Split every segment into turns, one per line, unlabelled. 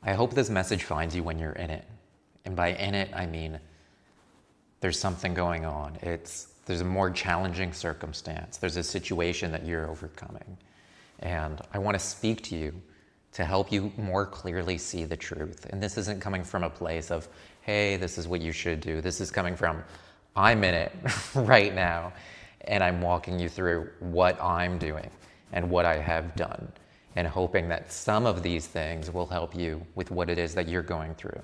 I hope this message finds you when you're in it. And by in it, I mean there's something going on. There's a more challenging circumstance. There's a situation that you're overcoming. And I want to speak to you to help you more clearly see the truth. And this isn't coming from a place of, hey, this is what you should do. This is coming from, I'm in it right now, and I'm walking you through what I'm doing and what I have done, and hoping that some of these things will help you with what it is that you're going through.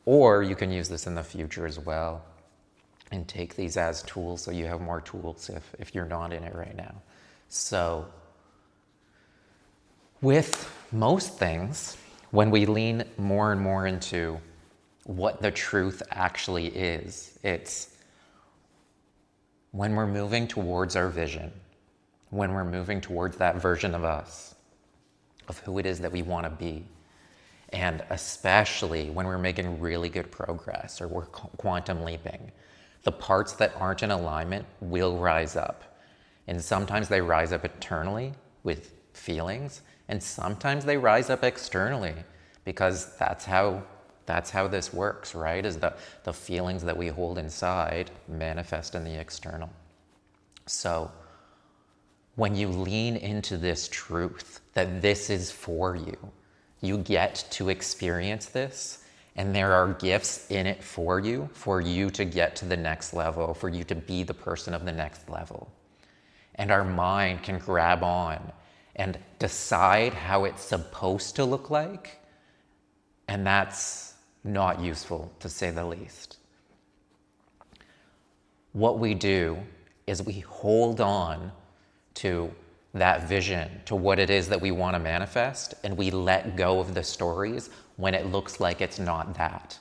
Or you can use this in the future as well and take these as tools so you have more tools if you're not in it right now. So with most things, when we lean more and more into what the truth actually is, it's when we're moving towards our vision, when we're moving towards that version of us, of who it is that we want to be, and especially when we're making really good progress or we're quantum leaping, the parts that aren't in alignment will rise up. And sometimes they rise up internally with feelings, and sometimes they rise up externally, because that's how this works, right? Is the feelings that we hold inside manifest in the external. So when you lean into this truth that this is for you, you get to experience this, and there are gifts in it for you to get to the next level, for you to be the person of the next level. And our mind can grab on and decide how it's supposed to look like, and that's not useful, to say the least. What we do is we hold on to that vision, to what it is that we want to manifest, and we let go of the stories when it looks like it's not that.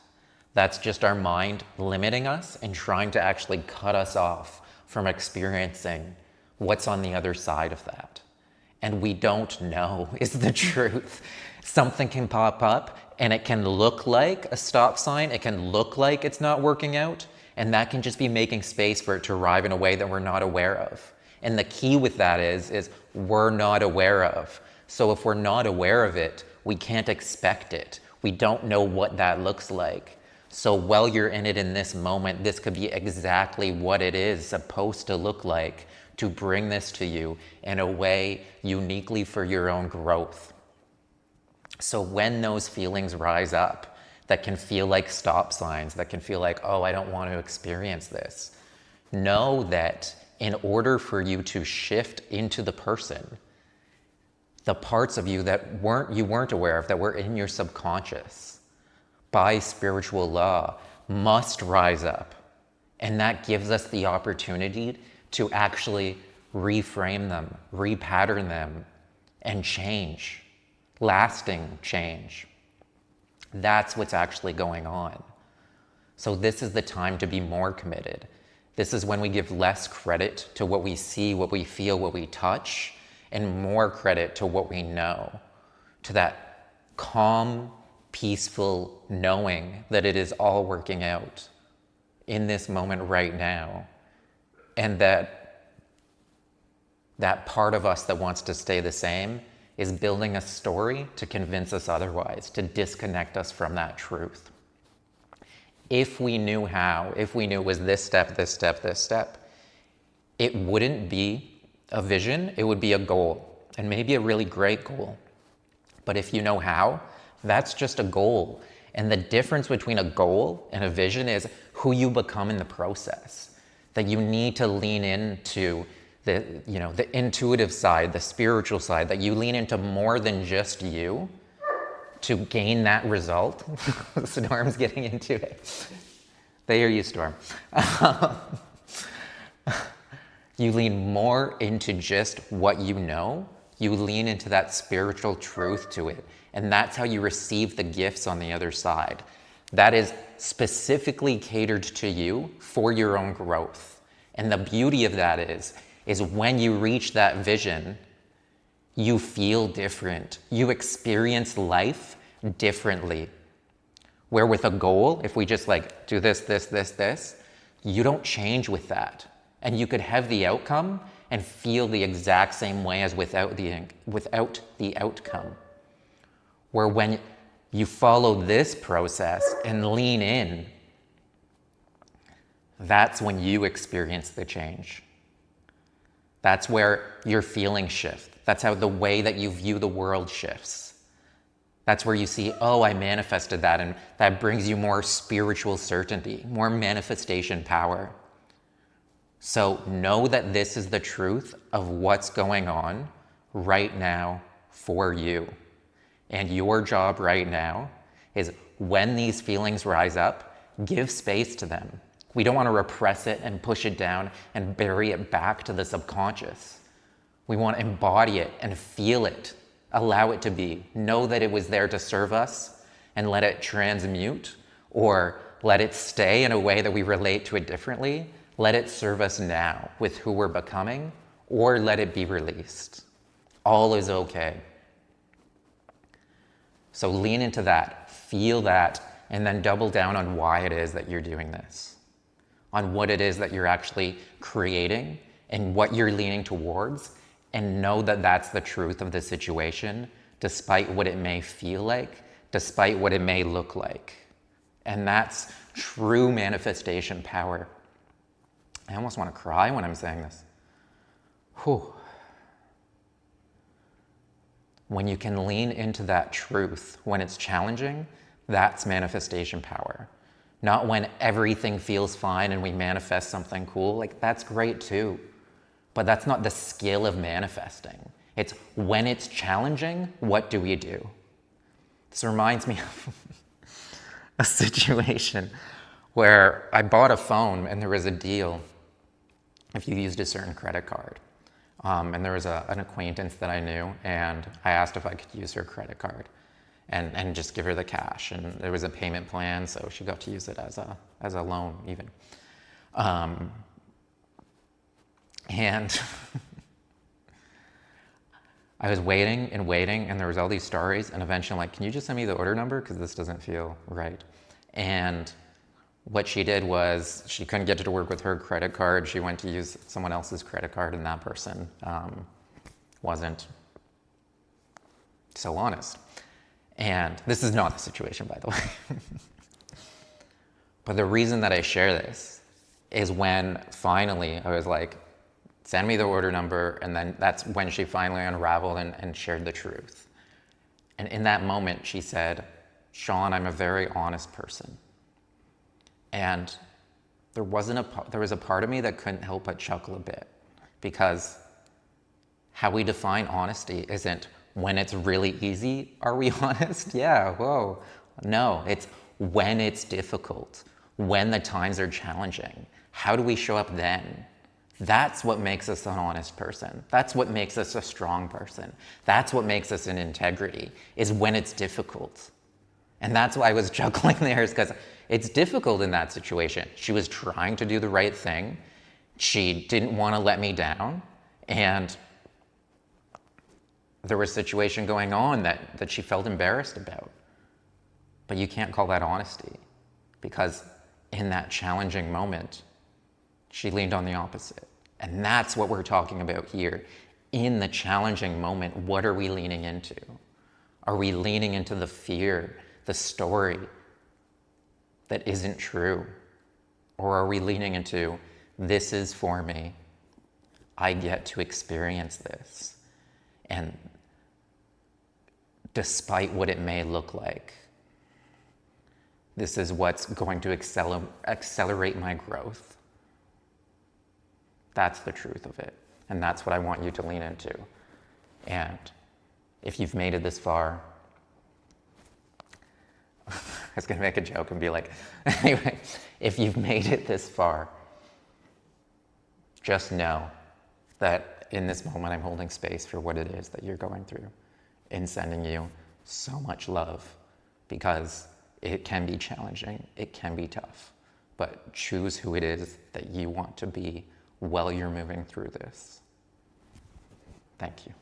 That's just our mind limiting us and trying to actually cut us off from experiencing what's on the other side of that. And we don't know is the truth. Something can pop up and it can look like a stop sign. It can look like it's not working out. And that can just be making space for it to arrive in a way that we're not aware of. And the key with that is we're not aware of. So if we're not aware of it, we can't expect it. We don't know what that looks like. So while you're in it in this moment, this could be exactly what it is supposed to look like to bring this to you in a way uniquely for your own growth. So when those feelings rise up, that can feel like stop signs, that can feel like, oh, I don't want to experience this, know that in order for you to shift into the person, the parts of you that you weren't aware of, that were in your subconscious, by spiritual law, must rise up. And that gives us the opportunity to actually reframe them, repattern them, and change, lasting change. That's what's actually going on. So this is the time to be more committed. This is when we give less credit to what we see, what we feel, what we touch, and more credit to what we know, to that calm, peaceful knowing that it is all working out in this moment right now. And that part of us that wants to stay the same is building a story to convince us otherwise, to disconnect us from that truth. If we knew how, if we knew it was this step, this step, this step, it wouldn't be a vision, it would be a goal, and maybe a really great goal. But if you know how, that's just a goal. And the difference between a goal and a vision is who you become in the process. That you need to lean into the intuitive side, the spiritual side, that you lean into more than just you to gain that result. Storm's getting into it. They hear you, Storm. You lean more into just what you know. You lean into that spiritual truth to it. And that's how you receive the gifts on the other side. That is specifically catered to you for your own growth. And the beauty of that is when you reach that vision, you feel different. You experience life differently. Where with a goal, if we just do this, you don't change with that. And you could have the outcome and feel the exact same way as without the outcome. Where when you follow this process and lean in, that's when you experience the change. That's where your feelings shift. That's how the way that you view the world shifts. That's where you see, oh, I manifested that, and that brings you more spiritual certainty, more manifestation power. So know that this is the truth of what's going on right now for you. And your job right now is, when these feelings rise up, give space to them. We don't want to repress it and push it down and bury it back to the subconscious. We want to embody it and feel it, allow it to be. Know that it was there to serve us, and let it transmute, or let it stay in a way that we relate to it differently. Let it serve us now with who we're becoming, or let it be released. All is okay. So lean into that, feel that, and then double down on why it is that you're doing this, on what it is that you're actually creating and what you're leaning towards, and know that that's the truth of the situation, despite what it may feel like, despite what it may look like. And that's true manifestation power. I almost want to cry when I'm saying this. Whew. When you can lean into that truth when it's challenging, that's manifestation power. Not when everything feels fine and we manifest something cool. Like, that's great too. But that's not the skill of manifesting. It's when it's challenging, what do we do? This reminds me of a situation where I bought a phone and there was a deal if you used a certain credit card. And there was an acquaintance that I knew, and I asked if I could use her credit card and just give her the cash. And there was a payment plan, so she got to use it as a loan even. And I was waiting, and there was all these stories, and eventually I'm like, can you just send me the order number? Because this doesn't feel right. And what she did was, she couldn't get it to work with her credit card. She went to use someone else's credit card, and that person wasn't so honest. And this is not the situation, by the way. But the reason that I share this is when finally I was like, send me the order number, and then that's when she finally unraveled and shared the truth. And in that moment, she said, Sean, I'm a very honest person. And there was a part of me that couldn't help but chuckle a bit, because how we define honesty isn't when it's really easy, are we honest? Yeah, whoa. No, it's when it's difficult, when the times are challenging. How do we show up then? That's what makes us an honest person. That's what makes us a strong person. That's what makes us an integrity, is when it's difficult. And that's why I was chuckling there, is because it's difficult in that situation. She was trying to do the right thing. She didn't want to let me down. And there was a situation going on that she felt embarrassed about. But you can't call that honesty, because in that challenging moment, she leaned on the opposite. And that's what we're talking about here. In the challenging moment, what are we leaning into? Are we leaning into the fear, the story that isn't true? Or are we leaning into, this is for me, I get to experience this, and despite what it may look like, this is what's going to accelerate my growth? That's the truth of it, and that's what I want you to lean into. And if you've made it this far, I was going to make a joke and be like, anyway, if you've made it this far, just know that in this moment I'm holding space for what it is that you're going through, and sending you so much love, because it can be challenging, it can be tough, but choose who it is that you want to be while you're moving through this. Thank you.